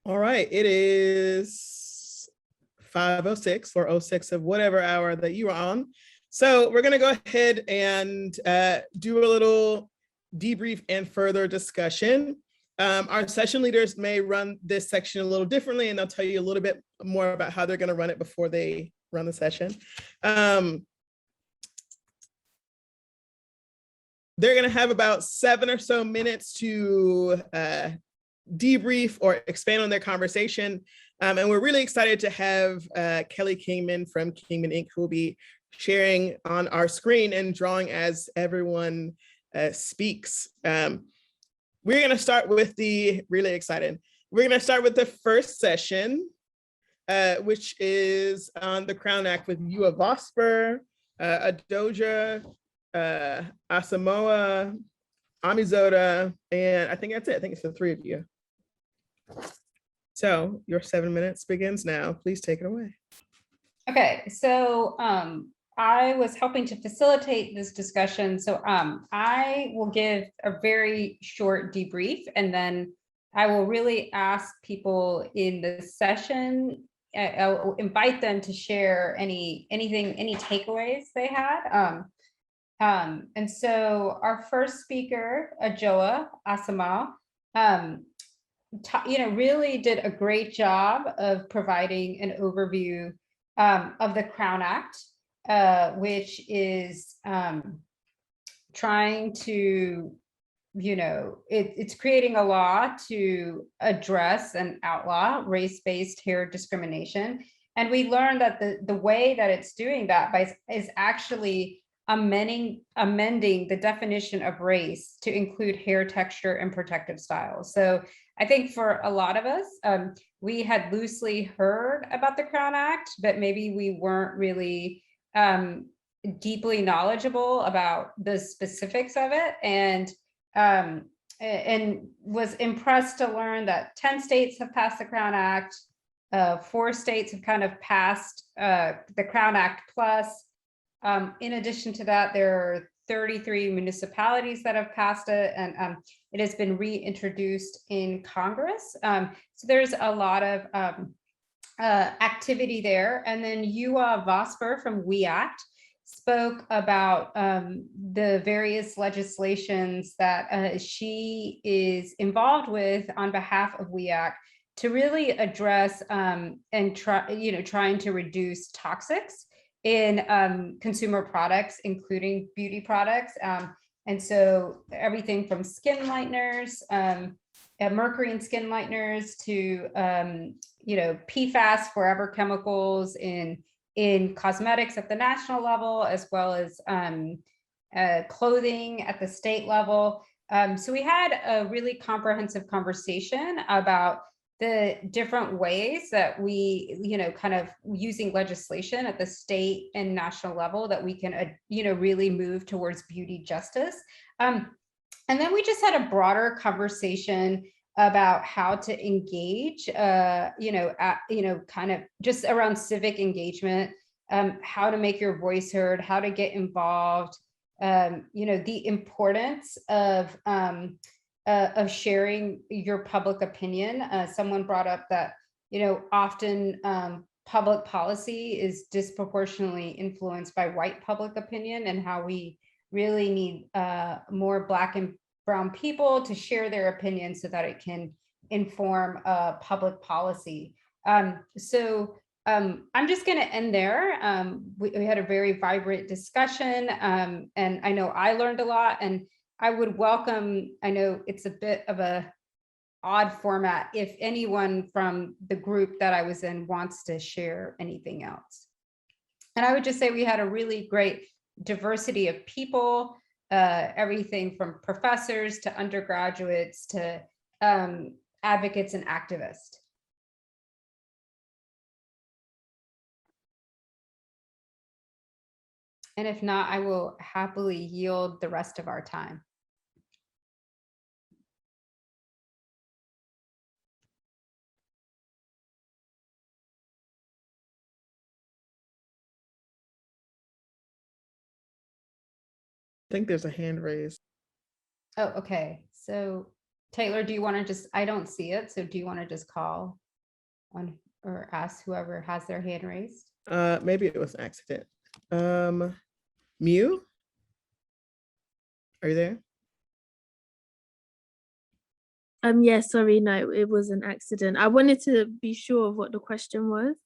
All right, it is 5:06 or '06 of whatever hour that you are on. So we're going to go ahead and do a little debrief and further discussion. Our session leaders may run this section a little differently, and they'll tell you a little bit more about how they're going to run it before they run the session. They're going to have about 7 or so minutes to debrief or expand on their conversation. And we're really excited to have Kelly Kingman from Kingman Inc., who will be sharing on our screen and drawing as everyone speaks. We're going to start with really excited. We're going to start with the first session, which is on the Crown Act with Yua Vosper, Adoja, Asamoah, Amizoda, and I think that's it. I think it's the 3 of you. So your 7 minutes begins now. Please take it away. Okay, so I was helping to facilitate this discussion. So I will give a very short debrief, and then I will really ask people in the session, I'll invite them to share any takeaways they had. And so our first speaker, Ajoa Asamoah, really did a great job of providing an overview of the Crown Act, which is trying to, it's creating a law to address and outlaw race-based hair discrimination. And we learned that the way that it's doing that is actually amending the definition of race to include hair texture and protective styles. So I think for a lot of us, we had loosely heard about the Crown Act, but maybe we weren't really deeply knowledgeable about the specifics of it, and was impressed to learn that 10 states have passed the Crown Act. 4 states have kind of passed the Crown Act Plus. In addition to that, there are 33 municipalities that have passed it, and it has been reintroduced in Congress. So there's a lot of activity there. And then Yua Vosper from We Act spoke about the various legislations that she is involved with on behalf of We Act to really address and trying to reduce toxics in consumer products, including beauty products. And so everything from skin lighteners, mercury in skin lighteners, to PFAS, forever chemicals in cosmetics at the national level, as well as clothing at the state level. So we had a really comprehensive conversation about the different ways that we, kind of using legislation at the state and national level that we can, really move towards beauty justice. And then we just had a broader conversation about how to engage, kind of just around civic engagement, how to make your voice heard, how to get involved, the importance of sharing your public opinion. Someone brought up that, often public policy is disproportionately influenced by white public opinion, and how we really need more Black and Brown people to share their opinions so that it can inform public policy. So I'm just going to end there. We had a very vibrant discussion, and I know I learned a lot, and I would welcome, I know it's a bit of a odd format, if anyone from the group that I was in wants to share anything else. And I would just say we had a really great diversity of people, everything from professors to undergraduates to advocates and activists. And if not, I will happily yield the rest of our time. I think there's a hand raised. Oh, okay. So Taylor, do you want to just, I don't see it, so do you want to just call on or ask whoever has their hand raised? Maybe it was an accident. Mew, are you there? Yeah, sorry, no, it was an accident. I wanted to be sure of what the question was.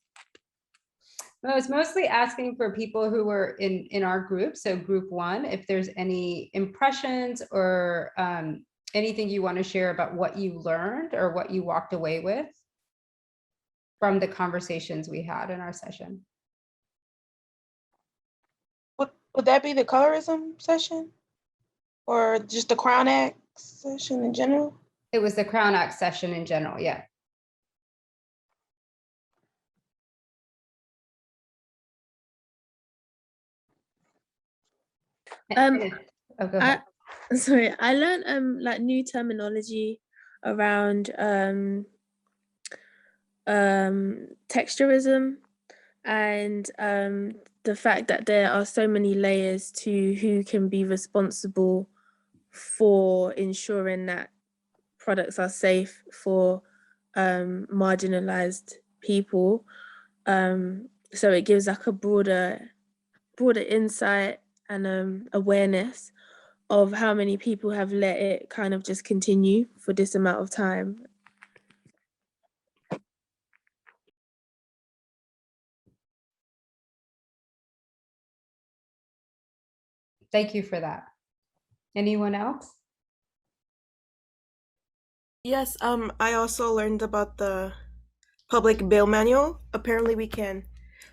Well, I was mostly asking for people who were in our group, so group 1, if there's any impressions or anything you want to share about what you learned or what you walked away with from the conversations we had in our session. Would that be the colorism session or just the Crown Act session in general? It was the Crown Act session in general, yeah. Oh, go ahead. Sorry, I learned like new terminology around texturism and the fact that there are so many layers to who can be responsible for ensuring that products are safe for marginalized people. So it gives like a broader insight and awareness of how many people have let it kind of just continue for this amount of time. Thank you for that. Anyone else? Yes, I also learned about the public bill manual. Apparently we can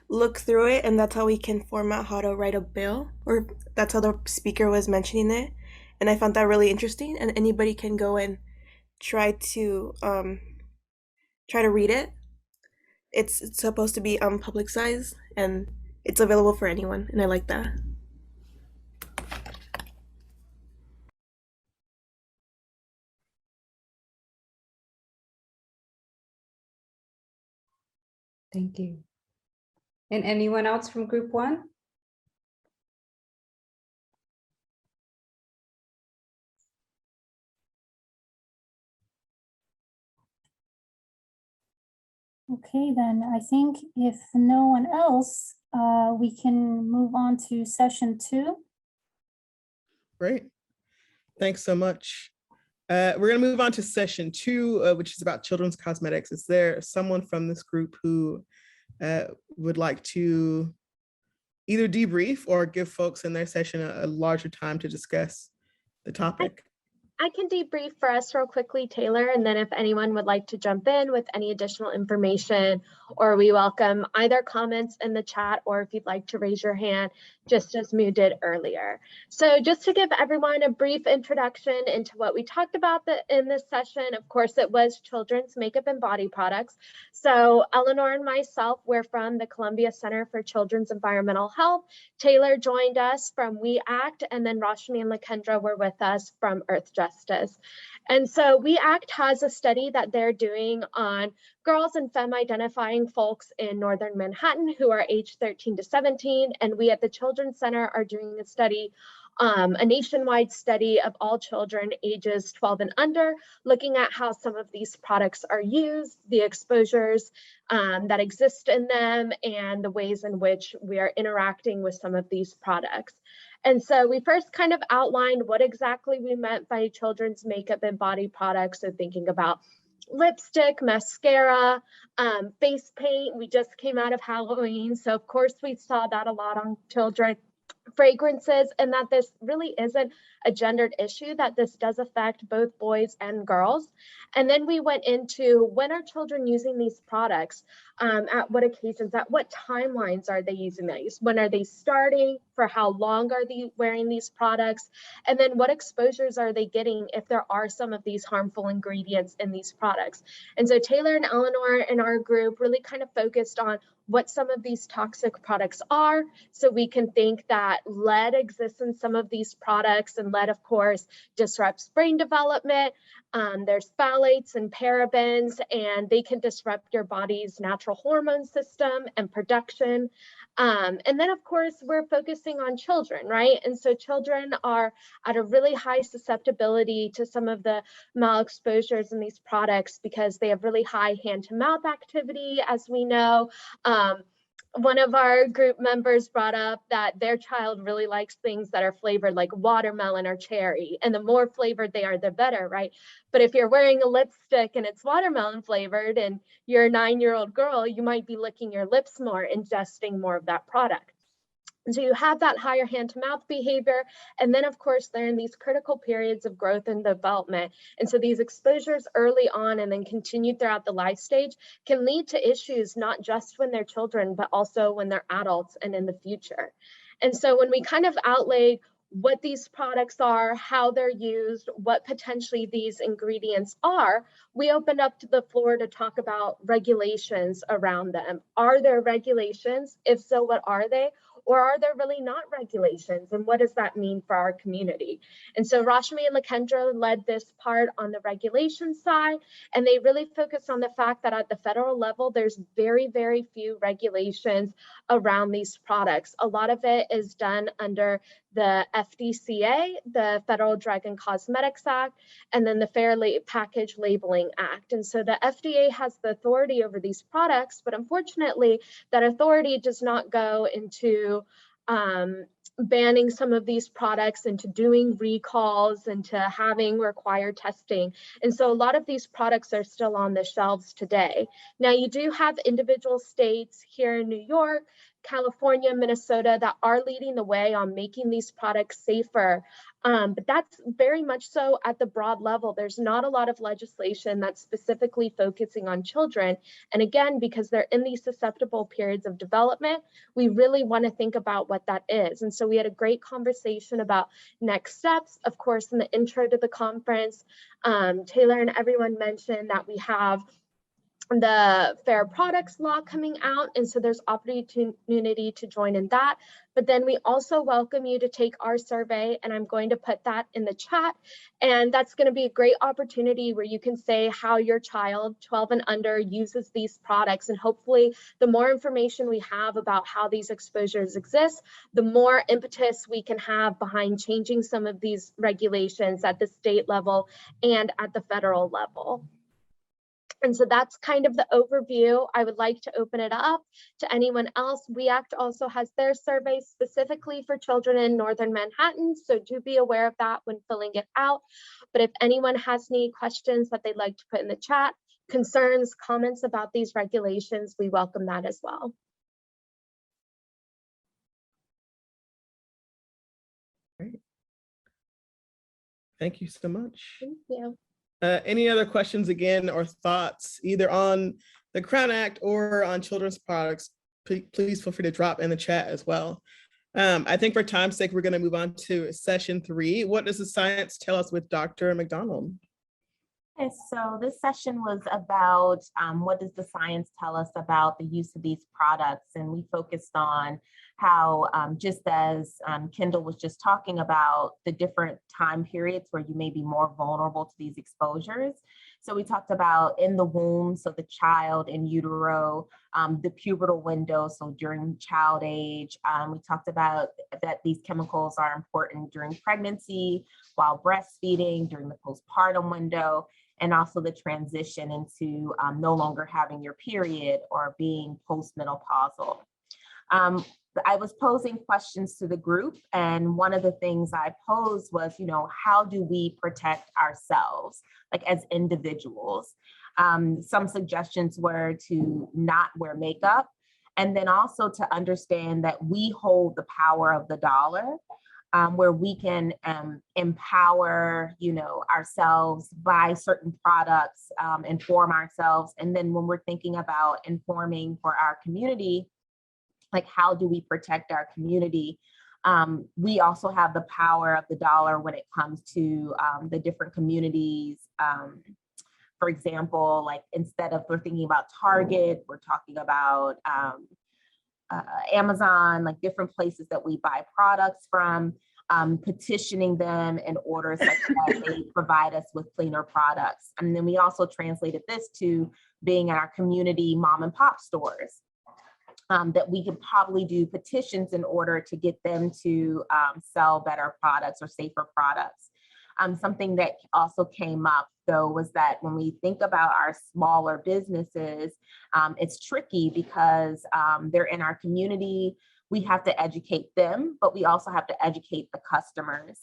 look through it and that's how we can format how to write a bill, or that's how the speaker was mentioning it. And I found that really interesting, and anybody can go and try to read it. It's supposed to be publicized and it's available for anyone, and I like that. Thank you. And anyone else from group 1? Okay, then I think if no one else, we can move on to session 2. Great. Thanks so much. We're going to move on to session 2, which is about children's cosmetics. Is there someone from this group who would like to either debrief or give folks in their session a larger time to discuss the topic? I can debrief for us real quickly, Taylor, and then if anyone would like to jump in with any additional information, or we welcome either comments in the chat, or if you'd like to raise your hand, just as Mew did earlier. So just to give everyone a brief introduction into what we talked about in this session, of course, it was children's makeup and body products. So Eleanor and myself, we're from the Columbia Center for Children's Environmental Health. Taylor joined us from We Act, and then Rashmi and Lakendra were with us from Earth Justice. And so We Act has a study that they're doing on girls and femme identifying folks in Northern Manhattan who are aged 13 to 17. And we at the Children's Center are doing a study, a nationwide study of all children ages 12 and under, looking at how some of these products are used, the exposures that exist in them, and the ways in which we are interacting with some of these products. And so we first kind of outlined what exactly we meant by children's makeup and body products. So thinking about lipstick, mascara, face paint. We just came out of Halloween, so of course we saw that a lot on children. Fragrances, and that this really isn't a gendered issue, that this does affect both boys and girls. And then we went into when are children using these products, at what occasions, at what timelines are they using these, when are they starting, for how long are they wearing these products, and then what exposures are they getting if there are some of these harmful ingredients in these products. And so Taylor and Eleanor in our group really kind of focused on what some of these toxic products are. So we can think that lead exists in some of these products, and lead, of course, disrupts brain development. There's phthalates and parabens, and they can disrupt your body's natural hormone system and production. And then of course, we're focusing on children, right? And so children are at a really high susceptibility to some of the malexposures in these products because they have really high hand-to-mouth activity, as we know. One of our group members brought up that their child really likes things that are flavored like watermelon or cherry, and the more flavored they are, the better, right? But if you're wearing a lipstick and it's watermelon flavored and you're a 9-year-old girl, you might be licking your lips more, ingesting more of that product. And so you have that higher hand-to-mouth behavior. And then, of course, they're in these critical periods of growth and development. And so these exposures early on and then continued throughout the life stage can lead to issues, not just when they're children, but also when they're adults and in the future. And so when we kind of outlaid what these products are, how they're used, what potentially these ingredients are, we opened up to the floor to talk about regulations around them. Are there regulations? If so, what are they? Or are there really not regulations? And what does that mean for our community? And so Rashmi and Lakendra led this part on the regulation side, and they really focused on the fact that at the federal level, there's very, very few regulations around these products. A lot of it is done under the FDCA, the Federal Drug and Cosmetics Act, and then the Fair Package Labeling Act. And so the FDA has the authority over these products, but unfortunately, that authority does not go into banning some of these products, into doing recalls, into having required testing. And so a lot of these products are still on the shelves today. Now, you do have individual states here in New York, California, Minnesota that are leading the way on making these products safer. But that's very much so at the broad level. There's not a lot of legislation that's specifically focusing on children. And again, because they're in these susceptible periods of development, we really want to think about what that is. And so we had a great conversation about next steps. Of course, in the intro to the conference, Taylor and everyone mentioned that we have the Fair Products Law coming out, and so there's opportunity to join in that. But then we also welcome you to take our survey, and I'm going to put that in the chat. And that's going to be a great opportunity where you can say how your child 12 and under uses these products. And hopefully the more information we have about how these exposures exist, the more impetus we can have behind changing some of these regulations at the state level and at the federal level. And so that's kind of the overview. I would like to open it up to anyone else. WEACT also has their survey specifically for children in Northern Manhattan, so do be aware of that when filling it out. But if anyone has any questions that they'd like to put in the chat, concerns, comments about these regulations, we welcome that as well. Great. Thank you so much. Thank you. Any other questions again or thoughts either on the Crown Act or on children's products, please feel free to drop in the chat as well. I think for time's sake, we're going to move on to session 3. What does the science tell us with Dr. McDonald? Okay, so this session was about what does the science tell us about the use of these products, and we focused on how just as Kendall was just talking about the different time periods where you may be more vulnerable to these exposures. So we talked about in the womb, so the child in utero, the pubertal window, so during child age. We talked about that these chemicals are important during pregnancy, while breastfeeding, during the postpartum window, and also the transition into no longer having your period or being postmenopausal. I was posing questions to the group, and one of the things I posed was, how do we protect ourselves, like as individuals? Some suggestions were to not wear makeup, and then also to understand that we hold the power of the dollar, where we can empower, ourselves, buy certain products, inform ourselves. And then when we're thinking about informing for our community, like how do we protect our community? We also have the power of the dollar when it comes to the different communities. For example, like instead of we're thinking about Target, we're talking about Amazon, like different places that we buy products from, petitioning them in order such that they provide us with cleaner products. And then we also translated this to being in our community mom and pop stores. that we could probably do petitions in order to get them to sell better products or safer products. Something that also came up, though, was that when we think about our smaller businesses, it's tricky because they're in our community. We have to educate them, but we also have to educate the customers.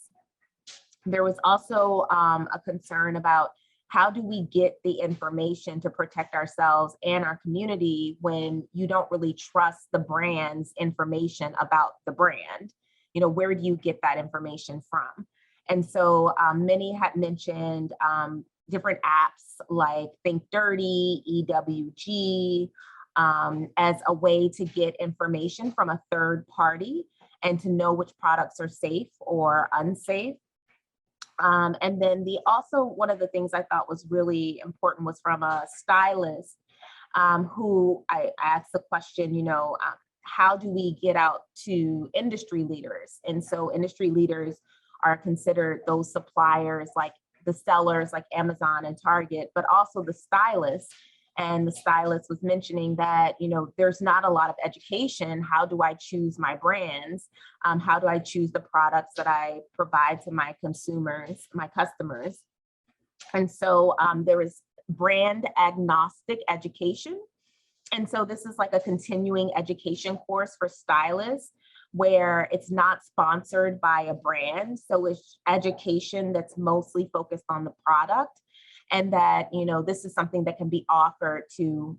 There was also a concern about how do we get the information to protect ourselves and our community when you don't really trust the brand's information about the brand? You know, where do you get that information from? And so many had mentioned different apps like Think Dirty, EWG, as a way to get information from a third party and to know which products are safe or unsafe. And then one of the things I thought was really important was from a stylist who I asked the question, you know, how do we get out to industry leaders? And so industry leaders are considered those suppliers, like the sellers like Amazon and Target, but also the stylists. And the stylist was mentioning that, you know, there's not a lot of education. How do I choose my brands? How do I choose the products that I provide to my consumers, my customers? And so there is brand agnostic education. And so this is like a continuing education course for stylists where it's not sponsored by a brand. So it's education that's mostly focused on the product. And that, you know, this is something that can be offered to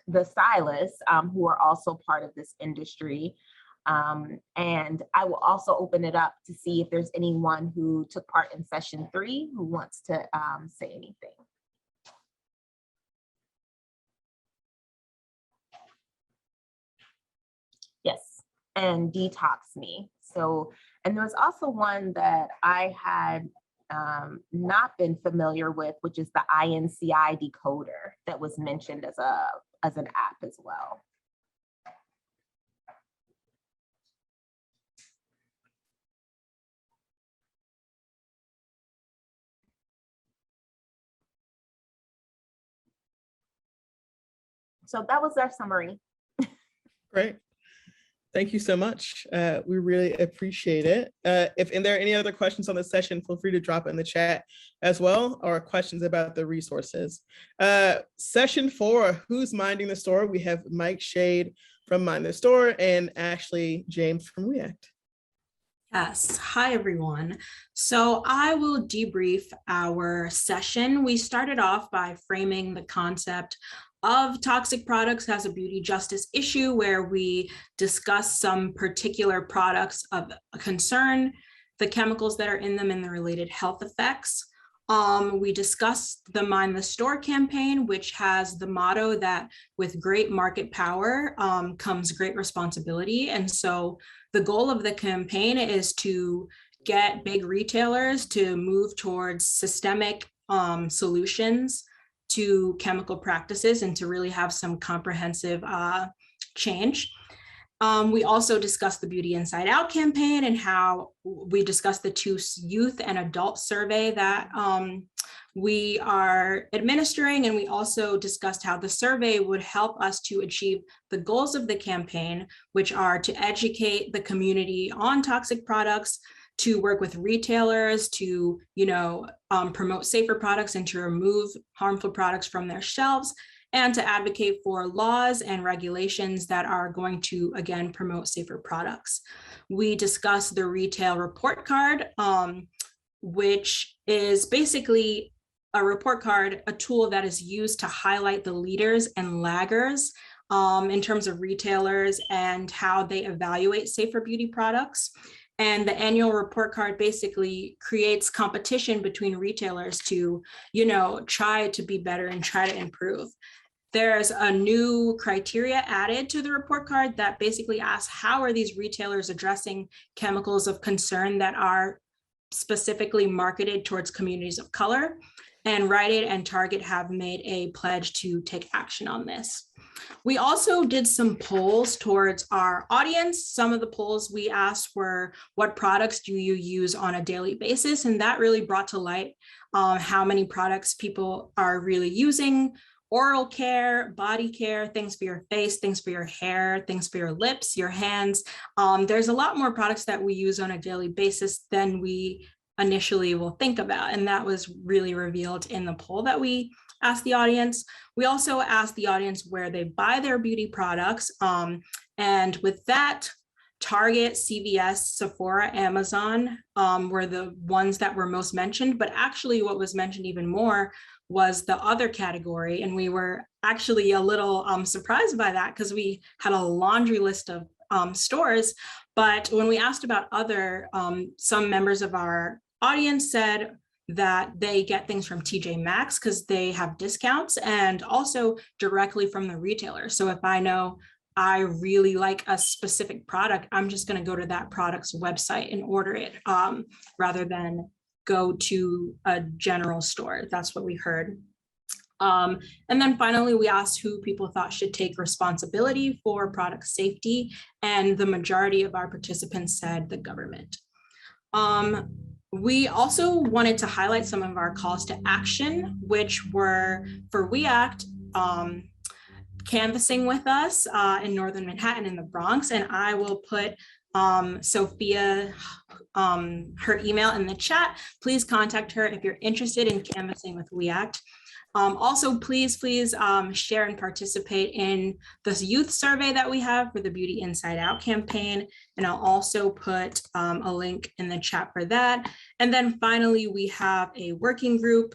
the stylists who are also part of this industry. And I will also open it up to see if there's anyone who took part in session 3 who wants to say anything. Yes, and Detox Me. So, and there was also one that I had not been familiar with, which is the INCI decoder that was mentioned as an app as well. So that was our summary. Great. Thank you so much. We really appreciate it. If there are any other questions on the session, feel free to drop it in the chat as well, or questions about the resources. Session 4, who's minding the store? We have Mike Shade from Mind the Store and Ashley James from React. Yes, hi everyone. So I will debrief our session. We started off by framing the concept of toxic products as a beauty justice issue, where we discuss some particular products of concern, the chemicals that are in them and the related health effects. We discussed the Mind the Store campaign, which has the motto that with great market power comes great responsibility. And so the goal of the campaign is to get big retailers to move towards systemic solutions to chemical practices and to really have some comprehensive change. We also discussed the Beauty Inside Out campaign and how we discussed the 2 youth and adult survey that we are administering. And we also discussed how the survey would help us to achieve the goals of the campaign, which are to educate the community on toxic products, to work with retailers to, promote safer products and to remove harmful products from their shelves, and to advocate for laws and regulations that are going to, again, promote safer products. We discussed the retail report card, which is basically a report card, a tool that is used to highlight the leaders and laggers in terms of retailers and how they evaluate safer beauty products. And the annual report card basically creates competition between retailers to, try to be better and try to improve. There's a new criteria added to the report card that basically asks, how are these retailers addressing chemicals of concern that are specifically marketed towards communities of color? And Rite Aid and Target have made a pledge to take action on this. We also did some polls towards our audience. Some of the polls we asked were, what products do you use on a daily basis? And that really brought to light how many products people are really using, oral care, body care, things for your face, things for your hair, things for your lips, your hands. There's a lot more products that we use on a daily basis than we initially will think about. And that was really revealed in the poll that we asked the audience. We also asked the audience where they buy their beauty products. And with that, Target, CVS, Sephora, Amazon were the ones that were most mentioned, but actually what was mentioned even more was the other category. And we were actually a little surprised by that because we had a laundry list of stores. But when we asked about other, some members of our audience said that they get things from TJ Maxx because they have discounts, and also directly from the retailer. So if I know I really like a specific product, I'm just going to go to that product's website and order it rather than go to a general store. That's what we heard. And then finally, we asked who people thought should take responsibility for product safety, and the majority of our participants said the government. We also wanted to highlight some of our calls to action, which were for We Act, canvassing with us in Northern Manhattan in the Bronx. And I will put Sophia, her email in the chat. Please contact her if you're interested in canvassing with We Act. Also, please share and participate in this youth survey that we have for the Beauty Inside Out campaign. And I'll also put a link in the chat for that. And then finally, we have a working group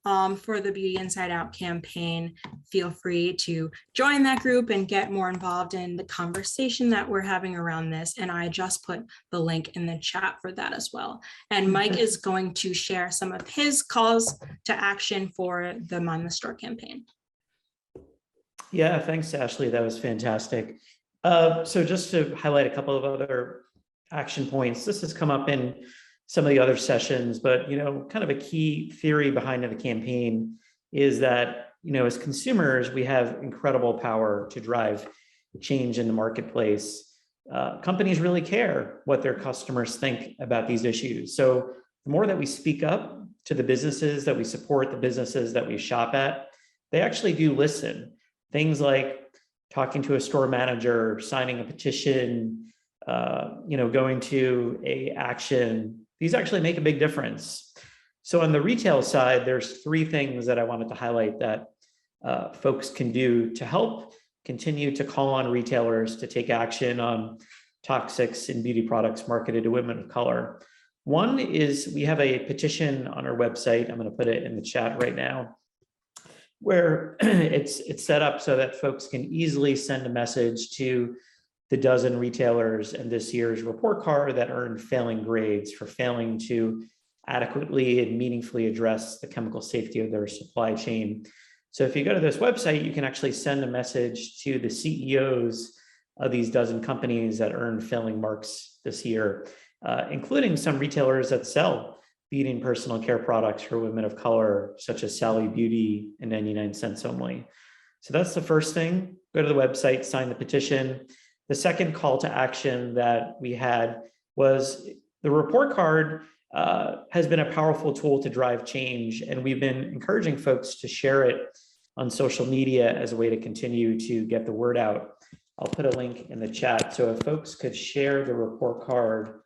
for the Beauty Inside Out campaign. Feel free to join that group and get more involved in the conversation that we're having around this. And I just put the link in the chat for that as well. And Mike is going to share some of his calls to action for the Mind the Store campaign. Yeah, thanks, Ashley. That was fantastic. So just to highlight a couple of other action points, this has come up in some of the other sessions, but kind of a key theory behind the campaign is that as consumers, we have incredible power to drive change in the marketplace. Companies really care what their customers think about these issues. So the more that we speak up to the businesses that we support, the businesses that we shop at, they actually do listen. Things like talking to a store manager, signing a petition, going to a action. These actually make a big difference. So on the retail side, there's three things that I wanted to highlight that folks can do to help continue to call on retailers to take action on toxics in beauty products marketed to women of color. One is we have a petition on our website. I'm going to put it in the chat right now, where it's set up so that folks can easily send a message to the dozen retailers in this year's report card that earned failing grades for failing to adequately and meaningfully address the chemical safety of their supply chain. So if you go to this website, you can actually send a message to the CEOs of these dozen companies that earned failing marks this year, including some retailers that sell beauty and personal care products for women of color, such as Sally Beauty and 99 cents only. So that's the first thing. Go to the website, sign the petition. The second call to action that we had was the report card has been a powerful tool to drive change, and we've been encouraging folks to share it on social media as a way to continue to get the word out. I'll put a link in the chat. So if folks could share the report card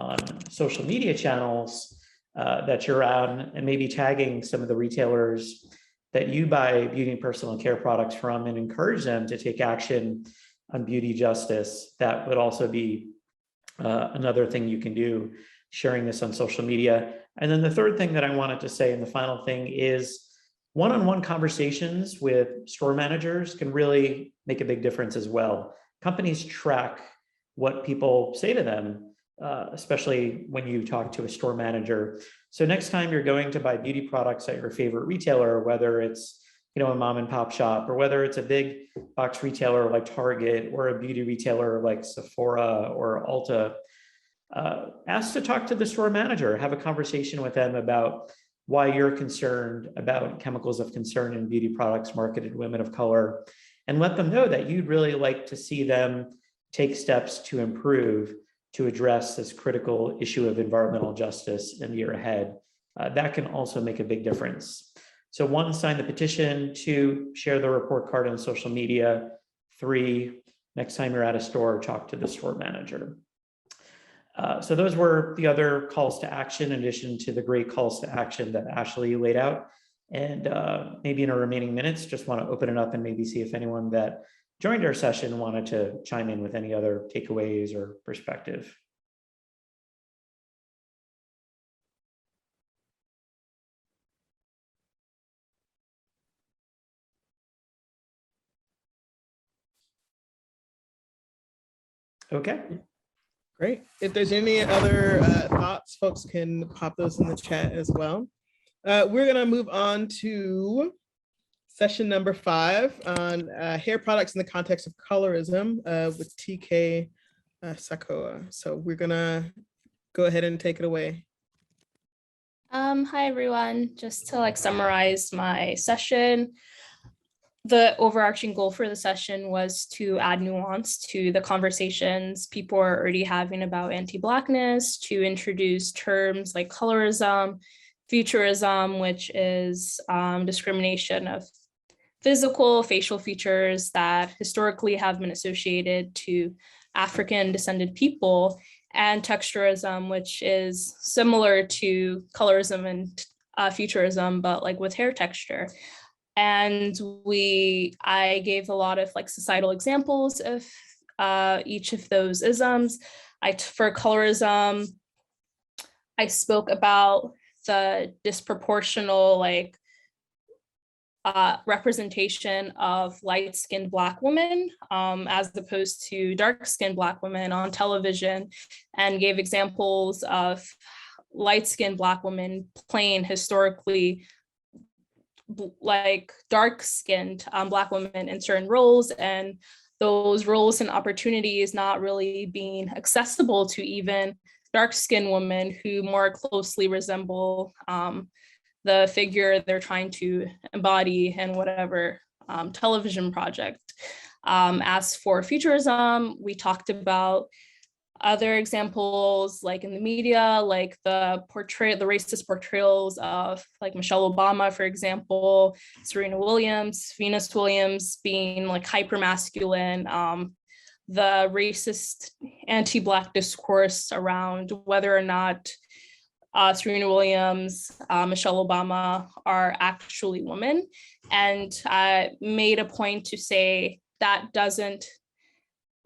on social media channels that you're on, and maybe tagging some of the retailers that you buy beauty and personal care products from, and encourage them to take action on beauty justice, that would also be another thing you can do, sharing this on social media. And then the third thing that I wanted to say, and the final thing, is one-on-one conversations with store managers can really make a big difference as well. Companies track what people say to them, especially when you talk to a store manager. So next time you're going to buy beauty products at your favorite retailer, whether it's a mom and pop shop, or whether it's a big box retailer like Target, or a beauty retailer like Sephora or Ulta, ask to talk to the store manager, have a conversation with them about why you're concerned about chemicals of concern in beauty products marketed to women of color, and let them know that you'd really like to see them take steps to improve, to address this critical issue of environmental justice in the year ahead. That can also make a big difference. So 1, sign the petition. 2, share the report card on social media. 3, next time you're at a store, talk to the store manager. So those were the other calls to action, in addition to the great calls to action that Ashley laid out. And maybe in our remaining minutes, just want to open it up and maybe see if anyone that joined our session wanted to chime in with any other takeaways or perspective. Okay. Great. If there's any other thoughts, folks can pop those in the chat as well. We're going to move on to session number 5 on hair products in the context of colorism with TK Sakoa. So we're going to go ahead and take it away. Hi, everyone. Just to summarize my session, the overarching goal for the session was to add nuance to the conversations people are already having about anti-Blackness, to introduce terms like colorism, futurism, which is discrimination of physical, facial features that historically have been associated to African descended people, and texturism, which is similar to colorism and futurism, but with hair texture. And I gave a lot of societal examples of each of those isms. For colorism, I spoke about the disproportional representation of light-skinned Black women as opposed to dark-skinned Black women on television, and gave examples of light-skinned Black women playing historically dark-skinned Black women in certain roles, and those roles and opportunities not really being accessible to even dark-skinned women who more closely resemble the figure they're trying to embody in whatever television project. As for futurism, we talked about other examples in the media, the racist portrayals of Michelle Obama, for example, Serena Williams, Venus Williams being hyper-masculine, the racist anti-Black discourse around whether or not Serena Williams, Michelle Obama are actually women. And I made a point to say that doesn't,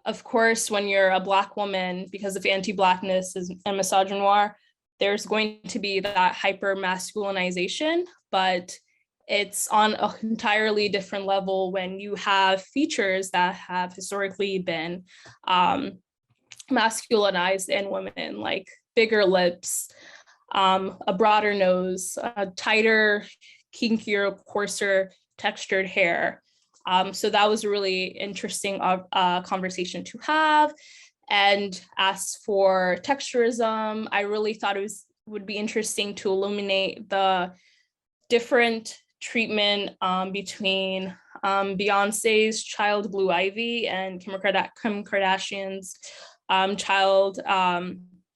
of course, when you're a Black woman, because of anti-Blackness and misogynoir, there's going to be that hyper-masculinization, but it's on an entirely different level when you have features that have historically been masculinized in women, like bigger lips, a broader nose, a tighter, kinkier, coarser textured hair. So that was a really interesting conversation to have. And as for texturism, I really thought would be interesting to illuminate the different treatment between Beyonce's child Blue Ivy and Kim Kardashian's child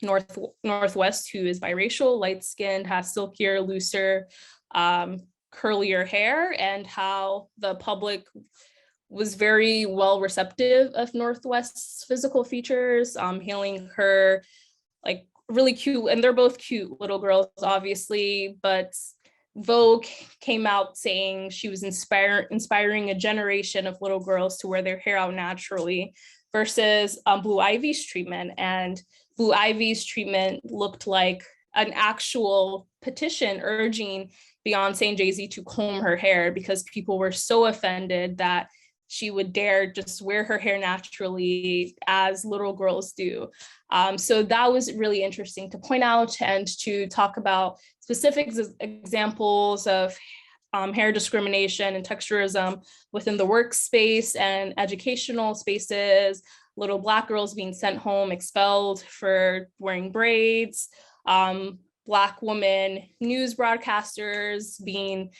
Northwest, who is biracial, light-skinned, has silkier, looser, curlier hair, and how the public was very well receptive of Northwest's physical features, hailing her really cute, and they're both cute little girls, obviously, but Vogue came out saying she was inspiring a generation of little girls to wear their hair out naturally versus Blue Ivy's treatment. And Blue Ivy's treatment looked like an actual petition urging Beyonce and Jay-Z to comb her hair because people were so offended that she would dare just wear her hair naturally as little girls do. So that was really interesting to point out and to talk about specific examples of hair discrimination and texturism within the workspace and educational spaces, little Black girls being sent home, expelled for wearing braids, Black women news broadcasters being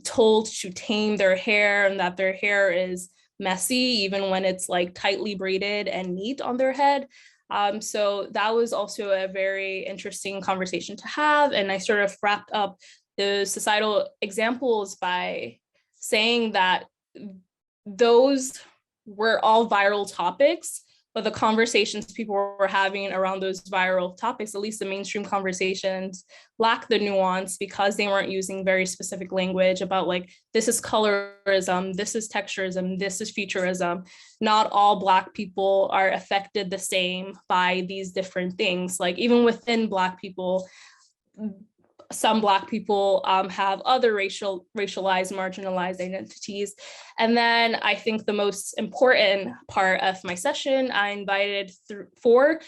told to tame their hair and that their hair is messy, even when it's tightly braided and neat on their head. So that was also a very interesting conversation to have. And I sort of wrapped up those societal examples by saying that those were all viral topics, but the conversations people were having around those viral topics, at least the mainstream conversations, lack the nuance because they weren't using very specific language about like, this is colorism, this is texturism, this is futurism. Not all Black people are affected the same by these different things. Like even within Black people, some Black people have other racialized, marginalized identities. And then I think the most important part of my session, I invited four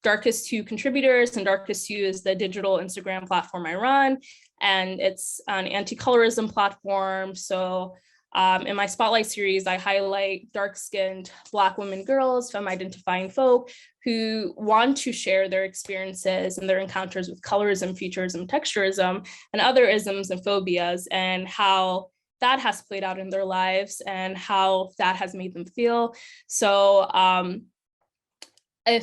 Darkest Hue contributors, and Darkest Hue is the digital Instagram platform I run, and it's an anti-colorism platform. So in my Spotlight series, I highlight dark-skinned Black women, girls, femme-identifying folk who want to share their experiences and their encounters with colorism, futurism, texturism, and other isms and phobias, and how that has played out in their lives and how that has made them feel. So I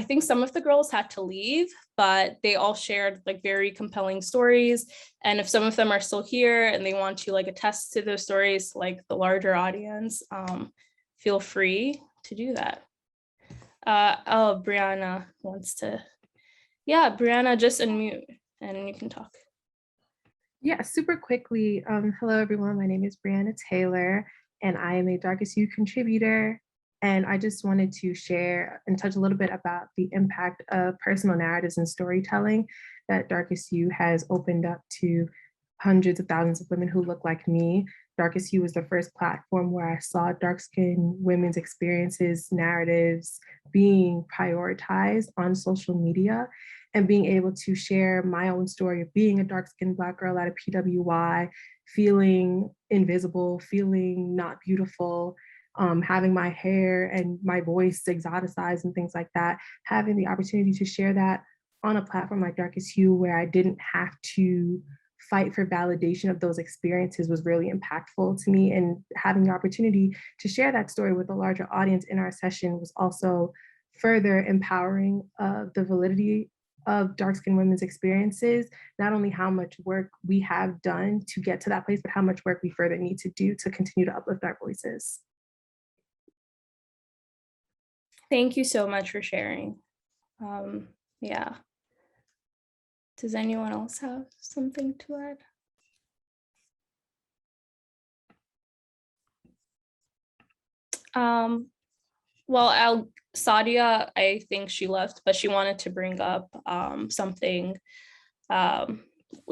think some of the girls had to leave, but they all shared like very compelling stories. And if some of them are still here and they want to like attest to those stories, like the larger audience, feel free to do that. Oh, Brianna wants to. Yeah, Brianna, just unmute and you can talk. Yeah, super quickly. Hello, everyone. My name is Brianna Taylor, and I am a Darkest Hue contributor. And I just wanted to share and touch a little bit about the impact of personal narratives and storytelling that Darkest Hue has opened up to hundreds of thousands of women who look like me. Darkest Hue was the first platform where I saw dark-skinned women's experiences, narratives being prioritized on social media, and being able to share my own story of being a dark-skinned Black girl at a PWI, feeling invisible, feeling not beautiful, having my hair and my voice exoticized and things like that, having the opportunity to share that on a platform like Darkest Hue where I didn't have to fight for validation of those experiences was really impactful to me. And having the opportunity to share that story with a larger audience in our session was also further empowering the validity of dark-skinned women's experiences, not only how much work we have done to get to that place, but how much work we further need to do to continue to uplift our voices. Thank you so much for sharing. Yeah. Does anyone else have something to add? Well, Sadia, I think she left, but she wanted to bring up something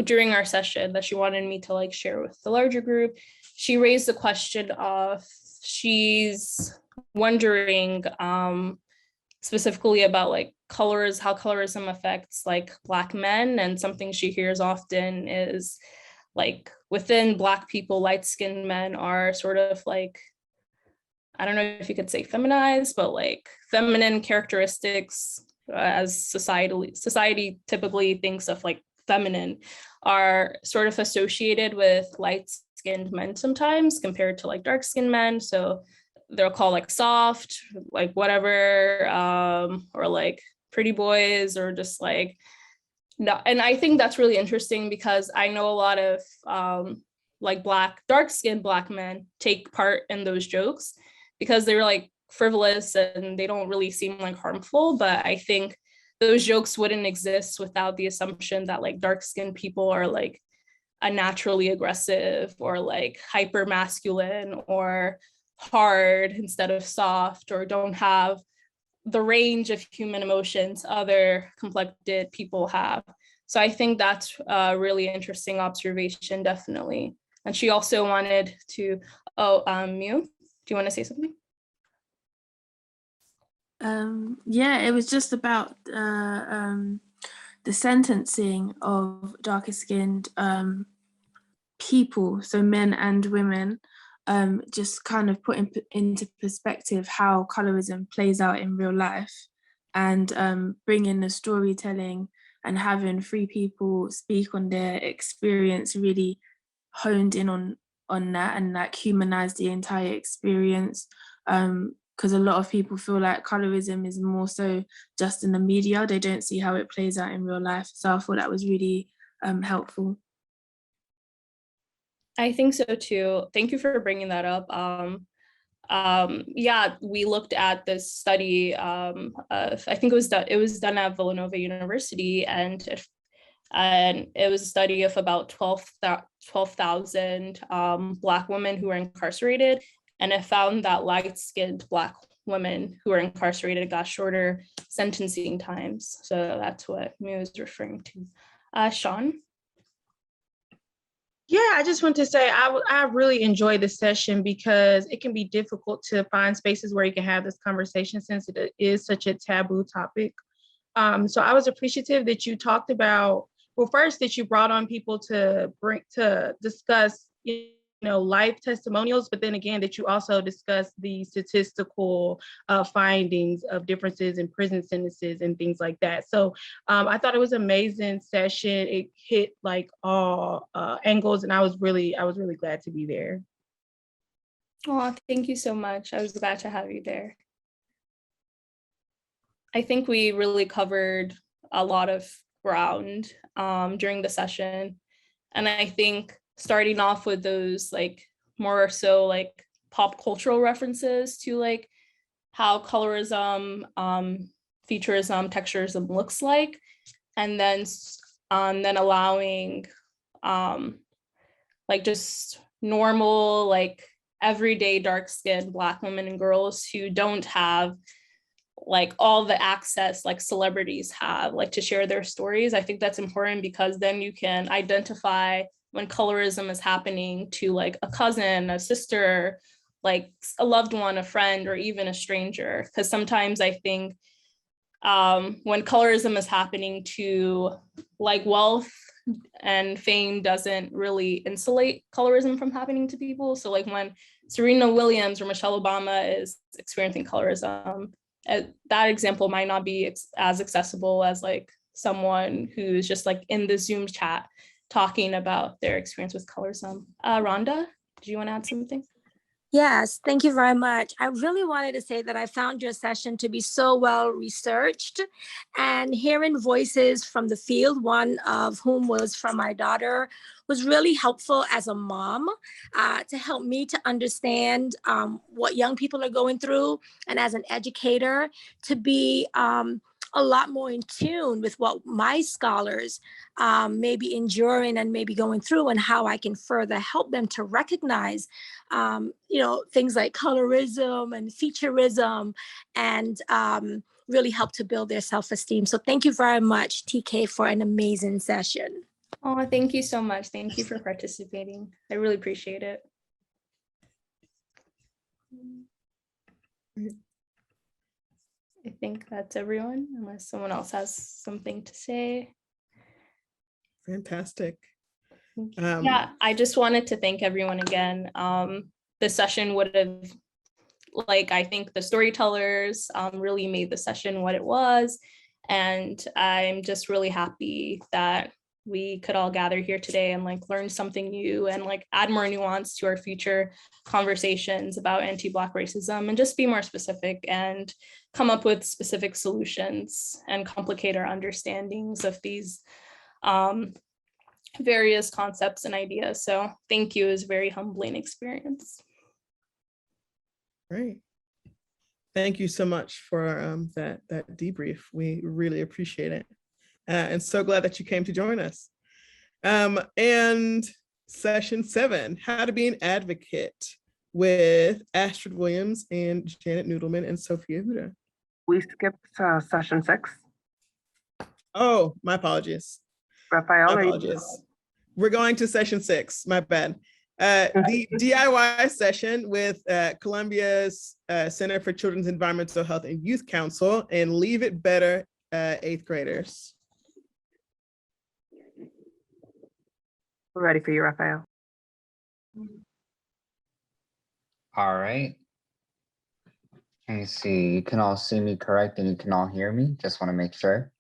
during our session that she wanted me to like share with the larger group. She raised the question of she's wondering specifically about like how colorism affects like Black men, and something she hears often is like within Black people, light-skinned men are sort of like, I don't know if you could say feminized, but like feminine characteristics as society typically thinks of like feminine are sort of associated with light-skinned men sometimes compared to like dark-skinned men. So they're called like soft, like whatever, or like pretty boys, or just like, no. And I think that's really interesting because I know a lot of like dark-skinned Black men take part in those jokes because they're like frivolous and they don't really seem like harmful. But I think those jokes wouldn't exist without the assumption that like dark-skinned people are like unnaturally aggressive or like hyper masculine or hard instead of soft, or don't have the range of human emotions other complected people have. So I think that's a really interesting observation, definitely. And she also wanted to, Mew, do you want to say something? Yeah, it was just about the sentencing of darker skinned people, so men and women, just kind of put into perspective how colorism plays out in real life, and bringing the storytelling and having free people speak on their experience really honed in on that and like humanize the entire experience. Because a lot of people feel like colorism is more so just in the media. They don't see how it plays out in real life. So I thought that was really helpful. I think so too. Thank you for bringing that up. Yeah, we looked at this study. I think it was done at Villanova University, and it was a study of about 12,000 Black women who were incarcerated, and it found that light-skinned Black women who were incarcerated got shorter sentencing times. So that's what Mia was referring to. Sean? Yeah, I just want to say I really enjoyed this session because it can be difficult to find spaces where you can have this conversation since it is such a taboo topic. So I was appreciative that you talked about, well, first that you brought on people to discuss, life testimonials, but then again, that you also discussed the statistical findings of differences in prison sentences and things like that. So I thought it was an amazing session. It hit like all angles, and I was really glad to be there. Oh, thank you so much. I was glad to have you there. I think we really covered a lot of ground during the session. And I think starting off with those like more so like pop cultural references to like how colorism, featureism, texturism looks like, and then allowing like just normal, like everyday dark-skinned Black women and girls who don't have like all the access like celebrities have, like to share their stories. I think that's important because then you can identify when colorism is happening to like a cousin, a sister, like a loved one, a friend, or even a stranger. Because sometimes I think when colorism is happening to like wealth and fame doesn't really insulate colorism from happening to people. So like when Serena Williams or Michelle Obama is experiencing colorism, that example might not be as accessible as like someone who's just like in the Zoom chat talking about their experience with colorism. Rhonda, did you want to add something? Yes, thank you very much. I really wanted to say that I found your session to be so well researched, and hearing voices from the field, one of whom was from my daughter, was really helpful as a mom to help me to understand what young people are going through, and as an educator to be a lot more in tune with what my scholars may be enduring and maybe going through, and how I can further help them to recognize, things like colorism and featureism, and really help to build their self-esteem. So thank you very much, TK, for an amazing session. Oh, thank you so much. Thank you for participating. I really appreciate it. I think that's everyone, unless someone else has something to say. Fantastic. Yeah, I just wanted to thank everyone again. The session would have, like, I think the storytellers really made the session what it was. And I'm just really happy that we could all gather here today and like learn something new and like add more nuance to our future conversations about anti-Black racism, and just be more specific and come up with specific solutions and complicate our understandings of these various concepts and ideas. So thank you. It was a very humbling experience. Great. Thank you so much for that debrief. We really appreciate it. And so glad that you came to join us. And session 7, how to be an advocate, with Astrid Williams and Janet Noodleman and Sophia Huda. We skipped session 6. Oh, my apologies. Raphael, my apologies. We're going to session 6, my bad. The DIY session with Columbia's Center for Children's Environmental Health and Youth Council and Leave It Better 8th graders. We're ready for you, Raphael. All right. Let me see. You can all see me correct and you can all hear me. Just want to make sure.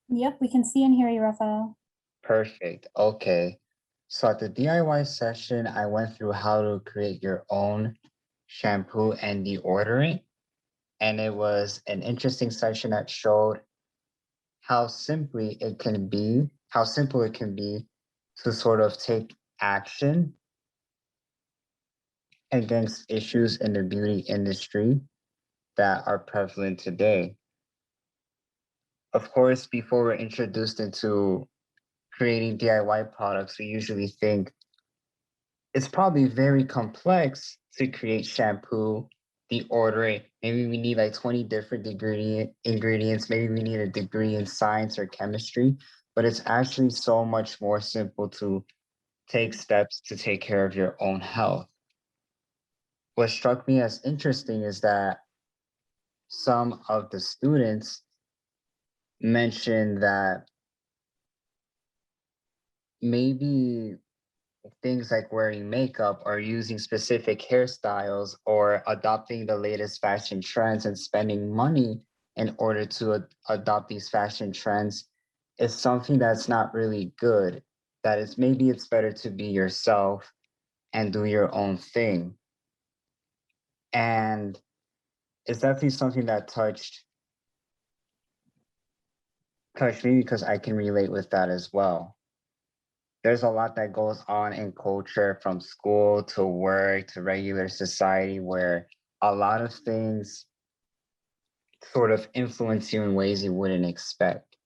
Yep, we can see and hear you, Raphael. Perfect. Okay. So at the DIY session, I went through how to create your own shampoo and deodorant. And it was an interesting session that showed how simple it can be to sort of take action against issues in the beauty industry that are prevalent today. Of course, before we're introduced into creating DIY products, we usually think it's probably very complex to create shampoo, deodorant. Maybe we need like 20 different ingredients. Maybe we need a degree in science or chemistry, but it's actually so much more simple to take steps to take care of your own health. What struck me as interesting is that some of the students mentioned that maybe things like wearing makeup or using specific hairstyles or adopting the latest fashion trends and spending money in order to adopt these fashion trends is something that's not really good. That is, maybe it's better to be yourself and do your own thing. And it's definitely something that touched me because I can relate with that as well. There's a lot that goes on in culture, from school to work to regular society, where a lot of things sort of influence you in ways you wouldn't expect.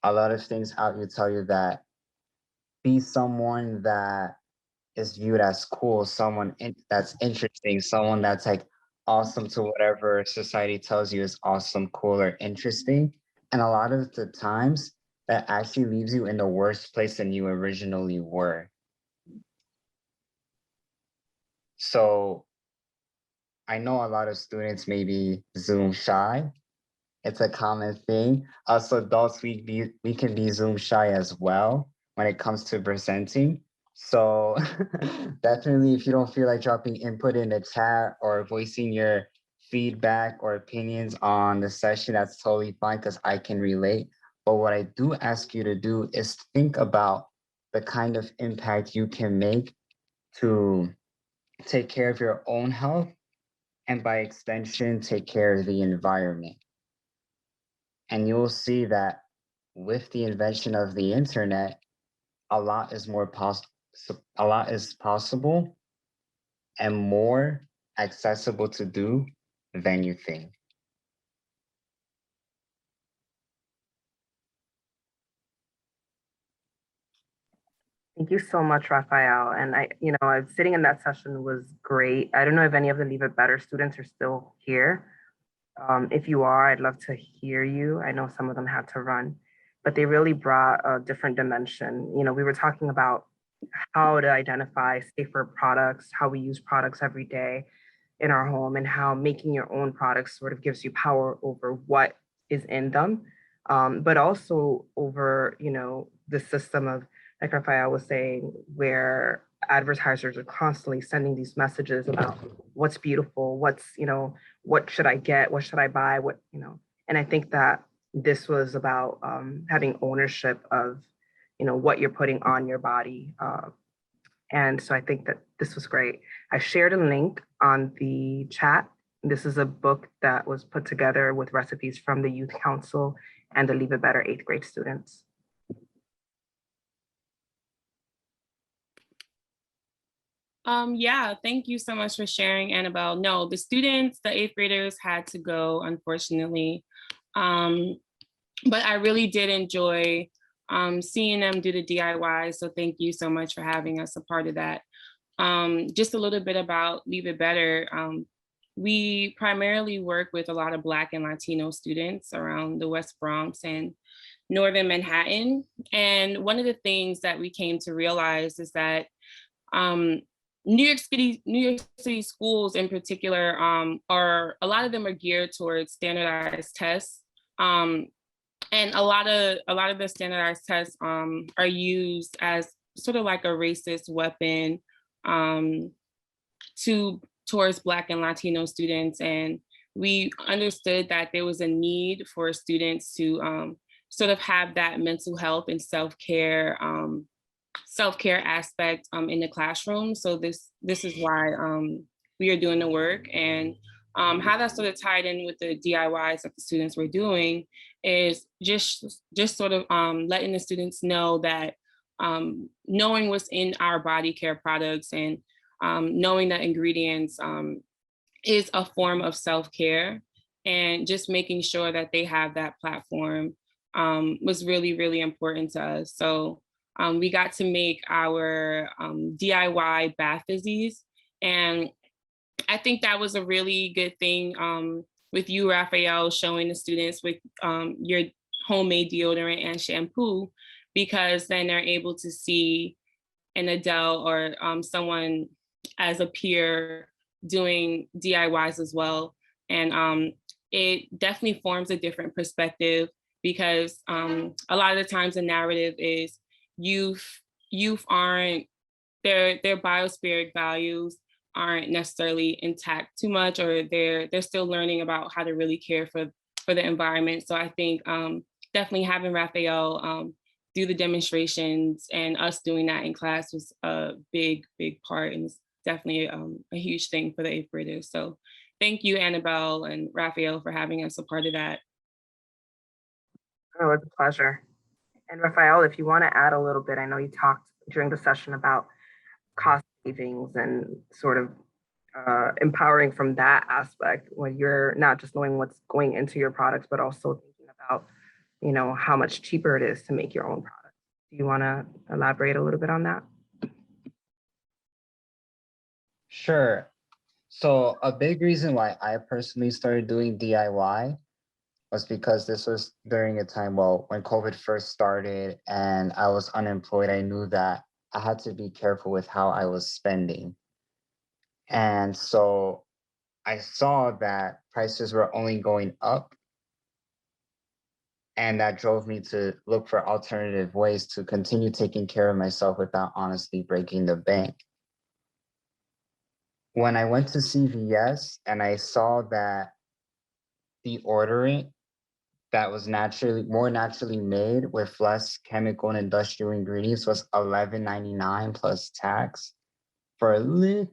A lot of things out here tell you that be someone that is viewed as cool, someone that's interesting, someone that's like awesome to whatever society tells you is awesome, cool, or interesting. And a lot of the times, that actually leaves you in the worst place than you originally were. So I know a lot of students may be Zoom shy. It's a common thing. Us adults, we can be Zoom shy as well when it comes to presenting. So definitely, if you don't feel like dropping input in the chat or voicing your feedback or opinions on the session, that's totally fine, because I can relate. But what I do ask you to do is think about the kind of impact you can make to take care of your own health, and by extension, take care of the environment. And you'll see that with the invention of the internet, a lot is possible and more accessible to do than you think. Thank you so much, Raphael. And sitting in that session was great. I don't know if any of the Leave It Better students are still here. If you are, I'd love to hear you. I know some of them had to run, but they really brought a different dimension. We were talking about how to identify safer products, how we use products every day in our home, and how making your own products sort of gives you power over what is in them, but also over, the system of, like Raphael was saying, where advertisers are constantly sending these messages about what's beautiful, what should I get, what should I buy, and I think that this was about having ownership of, what you're putting on your body. And so I think that this was great. I shared a link on the chat. This is a book that was put together with recipes from the Youth Council and the Leave It Better 8th grade students. Yeah, thank you so much for sharing, Annabelle. No, the students, the 8th graders had to go, unfortunately. But I really did enjoy seeing them do the DIY. So thank you so much for having us a part of that. Just a little bit about Leave It Better. We primarily work with a lot of Black and Latino students around the West Bronx and Northern Manhattan. And one of the things that we came to realize is that New York City schools in particular are, a lot of them are geared towards standardized tests. And a lot of the standardized tests are used as sort of like a racist weapon towards Black and Latino students. And we understood that there was a need for students to sort of have that mental health and self-care aspect in the classroom. So this is why we are doing the work. And how that sort of tied in with the DIYs that the students were doing is just sort of letting the students know that knowing what's in our body care products and knowing the ingredients is a form of self-care, and just making sure that they have that platform was really, really important to us. So we got to make our DIY bath fizzies, and I think that was a really good thing with you, Raphael, showing the students with your homemade deodorant and shampoo, because then they're able to see an adult or someone as a peer doing DIYs as well. And it definitely forms a different perspective, because a lot of the times the narrative is youth aren't, their biospheric values aren't necessarily intact too much, or they're still learning about how to really care for the environment. So I think definitely having Raphael do the demonstrations and us doing that in class was a big part, and it's definitely a huge thing for the 8th graders. So thank you, Annabelle and Raphael, for having us a part of that. Oh, it's a pleasure. And Raphael, if you want to add a little bit, I know you talked during the session about cost savings and sort of empowering from that aspect, when you're not just knowing what's going into your products, but also thinking about, how much cheaper it is to make your own products. Do you want to elaborate a little bit on that? Sure. So a big reason why I personally started doing DIY was because this was during a time, when COVID first started and I was unemployed. I knew that I had to be careful with how I was spending. And so I saw that prices were only going up, and that drove me to look for alternative ways to continue taking care of myself without honestly breaking the bank. When I went to CVS and I saw that deodorant that was more naturally made with less chemical and industrial ingredients was $11.99 plus tax for a little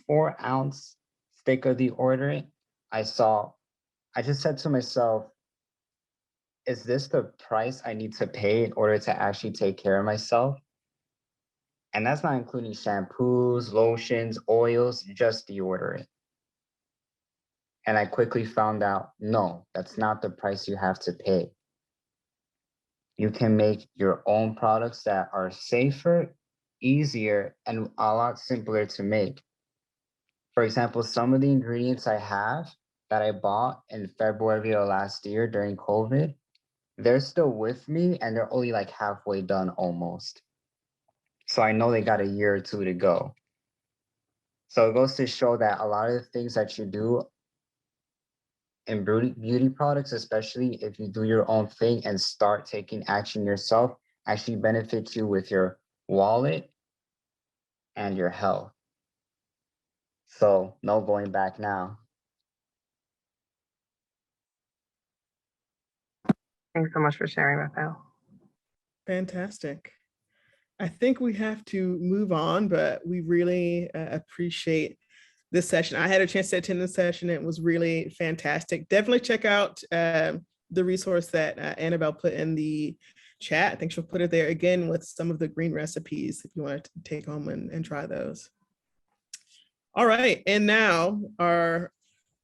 4-ounce stick of deodorant, I just said to myself, is this the price I need to pay in order to actually take care of myself? And that's not including shampoos, lotions, oils, just deodorant. And I quickly found out, no, that's not the price you have to pay. You can make your own products that are safer, easier, and a lot simpler to make. For example, some of the ingredients I have that I bought in February of last year during COVID, they're still with me and they're only like halfway done almost. So I know they got a year or two to go. So it goes to show that a lot of the things that you do in beauty products, especially if you do your own thing and start taking action yourself, actually benefits you with your wallet and your health. So no going back now. Thanks so much for sharing, Raphael. Fantastic. I think we have to move on, but we really appreciate this session. I had a chance to attend this session. It was really fantastic. Definitely check out the resource that Annabelle put in the chat. I think she'll put it there again with some of the green recipes if you want to take home and try those. All right, and now our